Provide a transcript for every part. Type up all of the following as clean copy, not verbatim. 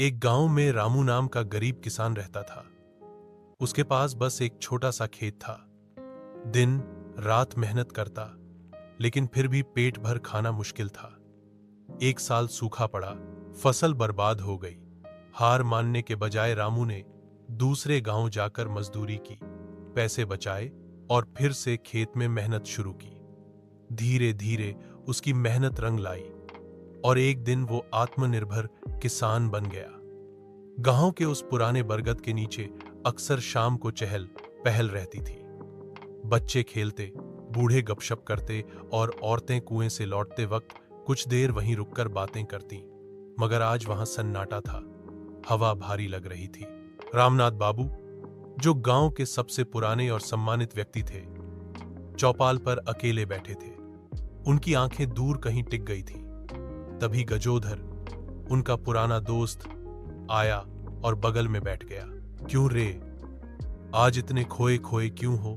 एक गांव में रामू नाम का गरीब किसान रहता था। उसके पास बस एक छोटा सा खेत था। दिन रात मेहनत करता, लेकिन फिर भी पेट भर खाना मुश्किल था। एक साल सूखा पड़ा, फसल बर्बाद हो गई। हार मानने के बजाय रामू ने दूसरे गांव जाकर मजदूरी की, पैसे बचाए और फिर से खेत में मेहनत शुरू की। धीरे धीरे उसकी मेहनत रंग लाई और एक दिन वो आत्मनिर्भर किसान बन गया। गांव के उस पुराने बरगद के नीचे अक्सर शाम को चहल पहल रहती थी। बच्चे खेलते, बूढ़े गपशप करते और औरतें कुएं से लौटते वक्त कुछ देर वहीं रुककर बातें करती। मगर आज वहां सन्नाटा था, हवा भारी लग रही थी। रामनाथ बाबू, जो गांव के सबसे पुराने और सम्मानित व्यक्ति थे, चौपाल पर अकेले बैठे थे। उनकी आंखें दूर कहीं टिक गई थीं। तभी गजोधर, उनका पुराना दोस्त, आया और बगल में बैठ गया। क्यों रे, आज इतने खोए खोए क्यों हो?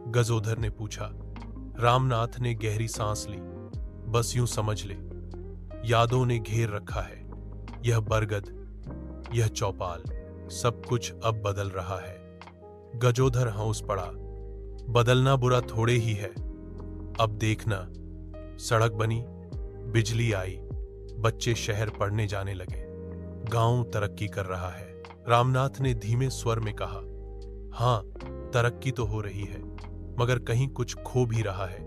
गजोधर ने पूछा। रामनाथ ने गहरी सांस ली। बस यूं समझ ले, यादों ने घेर रखा है। यह बरगद, यह चौपाल, सब कुछ अब बदल रहा है। गजोधर हंस पड़ा। बदलना बुरा थोड़े ही है। अब देखना, सड़क बनी, बिजली आई, बच्चे शहर पढ़ने जाने लगे, गांव तरक्की कर रहा है। रामनाथ ने धीमे स्वर में कहा, हां, तरक्की तो हो रही है, मगर कहीं कुछ खो भी रहा है।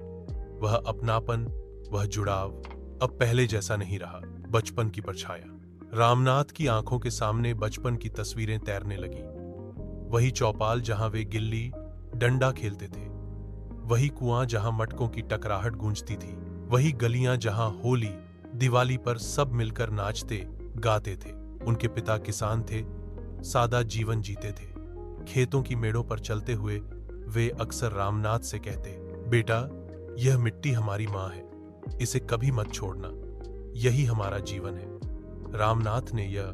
वह अपनापन, वह जुड़ाव अब पहले जैसा नहीं रहा। बचपन की परछाया। रामनाथ की आंखों के सामने बचपन की तस्वीरें तैरने लगी। वही चौपाल जहां वे गिल्ली डंडा खेलते थे, वही कुआं जहां मटकों की टकराहट गूंजती थी, वही गलियां जहां होली दिवाली पर सब मिलकर नाचते गाते थे। उनके पिता किसान थे, सादा जीवन जीते थे। खेतों की मेड़ों पर चलते हुए वे अक्सर रामनाथ से कहते, बेटा, यह मिट्टी हमारी माँ है, इसे कभी मत छोड़ना, यही हमारा जीवन है। रामनाथ ने यह